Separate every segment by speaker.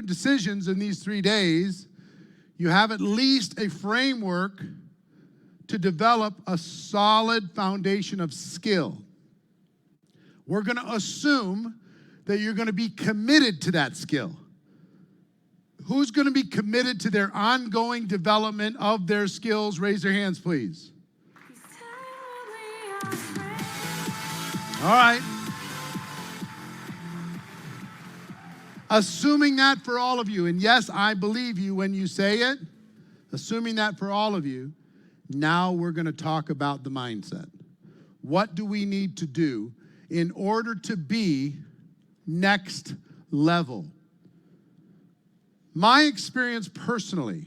Speaker 1: decisions in these 3 days, you have at least a framework to develop a solid foundation of skill. We're going to assume that you're going to be committed to that skill. Who's going to be committed to their ongoing development of their skills? Raise your hands, please. All right. Assuming that for all of you, and yes, I believe you when you say it, assuming that for all of you, now we're going to talk about the mindset. What do we need to do in order to be next level? My experience personally,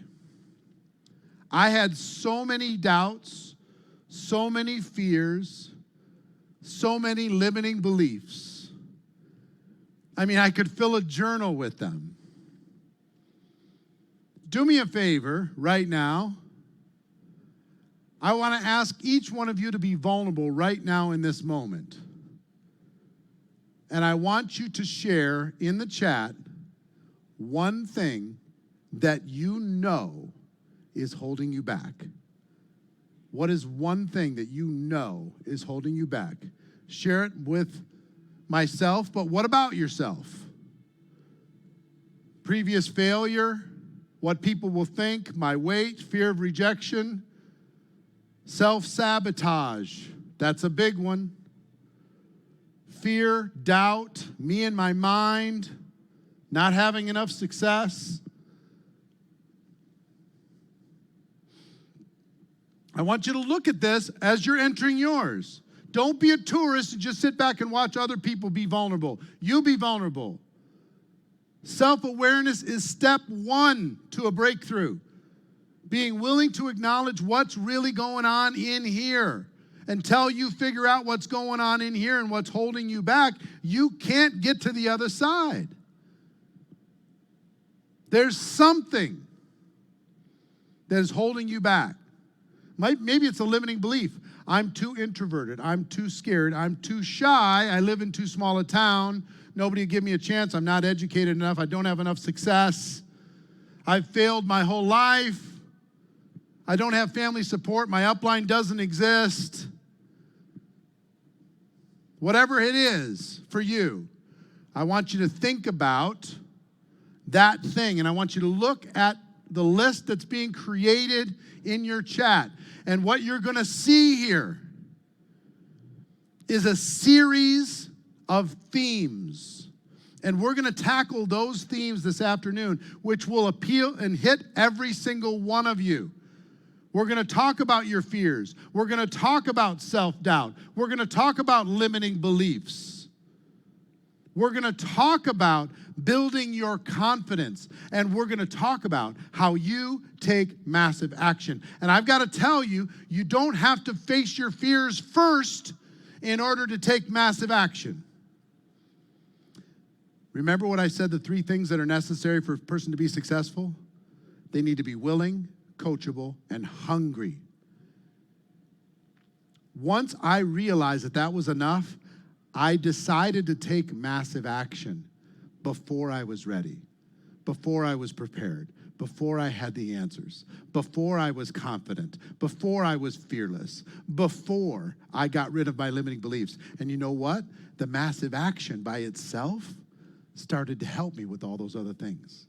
Speaker 1: I had so many doubts, so many fears, so many limiting beliefs. I mean, I could fill a journal with them. Do me a favor right now. I want to ask each one of you to be vulnerable right now in this moment. And I want you to share in the chat one thing that you know is holding you back. What is one thing that you know is holding you back? Share it with myself, but what about yourself? Previous failure, what people will think, my weight, fear of rejection, self-sabotage, that's a big one. Fear, doubt, me and my mind, not having enough success. I want you to look at this as you're entering yours. Don't be a tourist and just sit back and watch other people be vulnerable. You be vulnerable. Self-awareness is step one to a breakthrough. Being willing to acknowledge what's really going on in here. Until you figure out what's going on in here and what's holding you back, you can't get to the other side. There's something that is holding you back. Maybe it's a limiting belief. I'm too introverted. I'm too scared. I'm too shy. I live in too small a town. Nobody will give me a chance. I'm not educated enough. I don't have enough success. I've failed my whole life. I don't have family support. My upline doesn't exist. Whatever it is for you, I want you to think about that thing, and I want you to look at the list that's being created in your chat. And what you're going to see here is a series of themes. And we're going to tackle those themes this afternoon, which will appeal and hit every single one of you. We're going to talk about your fears. We're going to talk about self-doubt. We're going to talk about limiting beliefs. We're going to talk about building your confidence. And we're going to talk about how you take massive action. And I've got to tell you, you don't have to face your fears first in order to take massive action. Remember what I said, the 3 things that are necessary for a person to be successful? They need to be willing, coachable, and hungry. Once I realized that that was enough, I decided to take massive action before I was ready, before I was prepared, before I had the answers, before I was confident, before I was fearless, before I got rid of my limiting beliefs. And you know what? The massive action by itself started to help me with all those other things.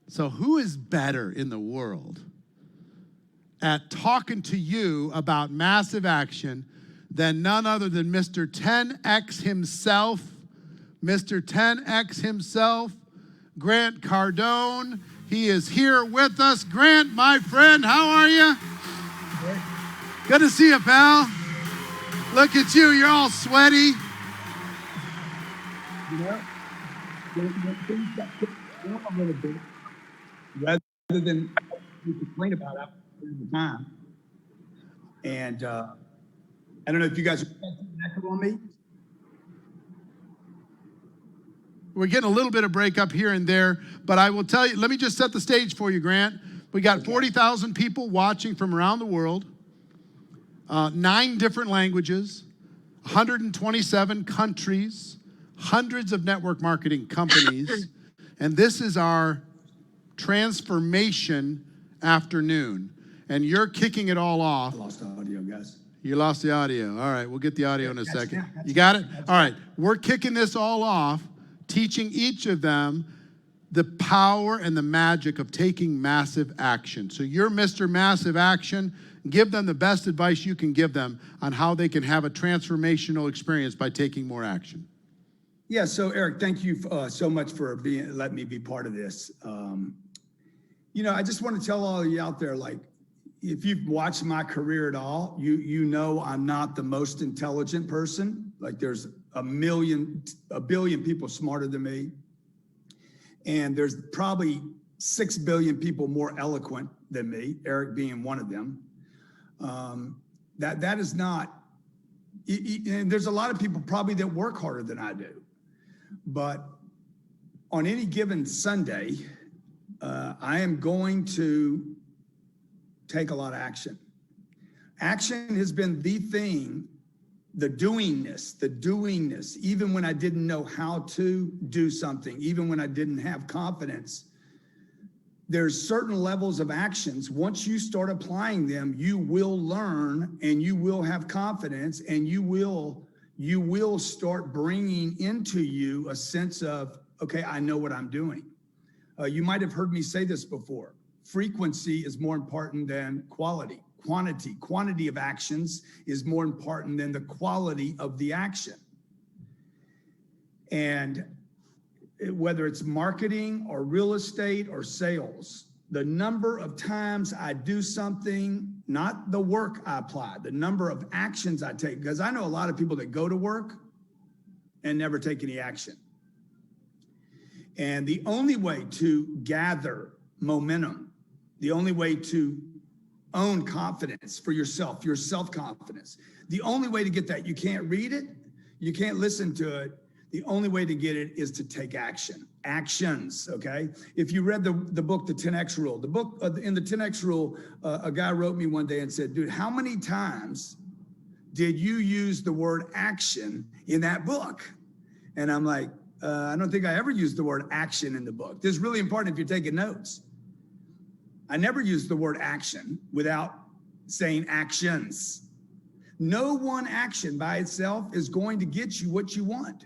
Speaker 1: So who is better in the world at talking to you about massive action than none other than Mr. 10X himself, Mr. 10X himself, Grant Cardone. He is here with us. Grant, my friend, how are you? Good to see you, pal. Look at you, you're all sweaty.
Speaker 2: A little bit. Rather than complain about it all the time. And I don't know if you guys are echo on me.
Speaker 1: We're getting a little bit of breakup here and there, but I will tell you, let me just set the stage for you, Grant. We got 40,000 people watching from around the world, 9 different languages, 127 countries, hundreds of network marketing companies, And this is our transformation afternoon. And you're kicking it all off.
Speaker 2: I lost the audio, guys.
Speaker 1: You lost the audio. All right, we'll get the audio in a second.
Speaker 2: That's
Speaker 1: You got it?
Speaker 2: that's
Speaker 1: All right, we're kicking this all off, teaching each of them the power and the magic of taking massive action. So you're Mr. Massive Action. Give them the best advice you can give them on how they can have a transformational experience by taking more action.
Speaker 2: Yeah, so Eric, thank you so much for letting me be part of this. I just want to tell all of you out there, like, if you've watched my career at all, you know I'm not the most intelligent person. Like, there's a billion people smarter than me. And there's probably 6 billion people more eloquent than me, Eric being one of them. That is not, and there's a lot of people probably that work harder than I do. But on any given Sunday, I am going to take a lot of action. Action has been the thing, the doingness, even when I didn't know how to do something, even when I didn't have confidence. There's certain levels of actions. Once you start applying them, you will learn and you will have confidence, and you will start bringing into you a sense of, okay, I know what I'm doing. You might have heard me say this before. Frequency is more important than quality. Quantity of actions is more important than the quality of the action. And whether it's marketing or real estate or sales, the number of times I do something, not the work I apply, the number of actions I take, because I know a lot of people that go to work and never take any action. And the only way to gather momentum, the only way to own confidence for yourself, your self-confidence, the only way to get that, you can't read it, you can't listen to it. The only way to get it is to take action. Actions, okay? If you read the book, The 10X Rule, the book in the 10X Rule, a guy wrote me one day and said, dude, how many times did you use the word action in that book? And I'm like, I don't think I ever used the word action in the book. This is really important if you're taking notes. I never used the word action without saying actions. No one action by itself is going to get you what you want.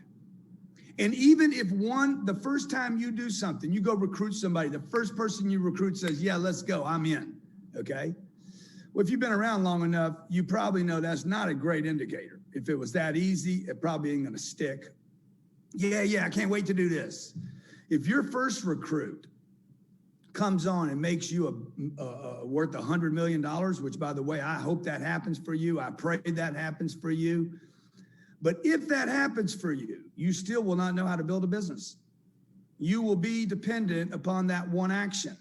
Speaker 2: And even if the first time you do something, you go recruit somebody, the first person you recruit says, yeah, let's go, I'm in, okay? Well, if you've been around long enough, you probably know that's not a great indicator. If it was that easy, it probably ain't gonna stick. Yeah, I can't wait to do this. If your first recruit comes on and makes you worth $100 million, which, by the way, I hope that happens for you. I pray that happens for you. But if that happens for you, you still will not know how to build a business. You will be dependent upon that one action.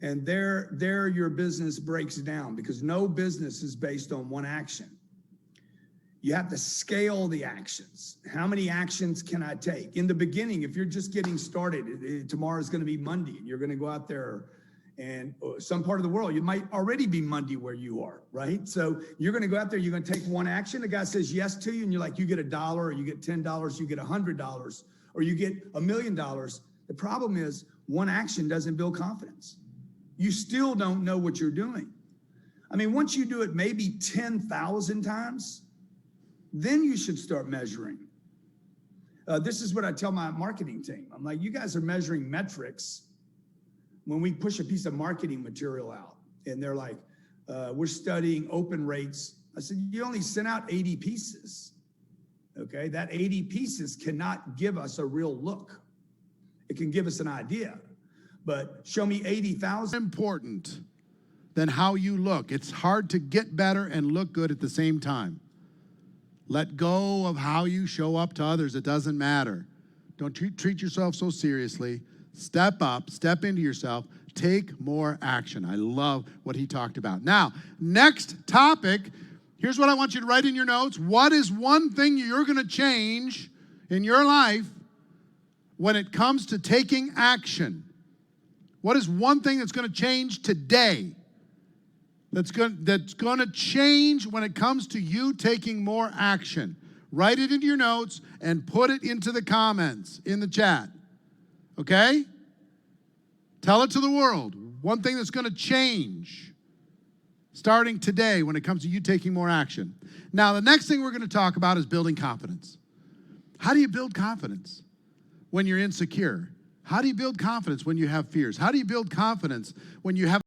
Speaker 2: And there your business breaks down, because no business is based on one action. You have to scale the actions. How many actions can I take? In the beginning, if you're just getting started, tomorrow's going to be Monday, and you're going to go out there, and some part of the world, you might already be Monday where you are, right? So you're going to go out there, you're going to take one action. The guy says yes to you, and you're like, you get $1, or you get $10, you get $100, or you get $1 million. The problem is one action doesn't build confidence. You still don't know what you're doing. I mean, once you do it maybe 10,000 times, then you should start measuring. This is what I tell my marketing team. I'm like, you guys are measuring metrics when we push a piece of marketing material out, and they're like, we're studying open rates. I said, you only sent out 80 pieces, okay? That 80 pieces cannot give us a real look. It can give us an idea, but show me 80,000.
Speaker 1: Important than how you look. It's hard to get better and look good at the same time. Let go of how you show up to others. It doesn't matter. Don't treat yourself so seriously. Step up, step into yourself, take more action. I love what he talked about. Now, next topic, here's what I want you to write in your notes. What is one thing you're going to change in your life when it comes to taking action? What is one thing that's going to change today? That's going to change when it comes to you taking more action. Write it into your notes and put it into the comments in the chat. Okay? Tell it to the world. One thing that's going to change starting today when it comes to you taking more action. Now, the next thing we're going to talk about is building confidence. How do you build confidence when you're insecure? How do you build confidence when you have fears? How do you build confidence when you have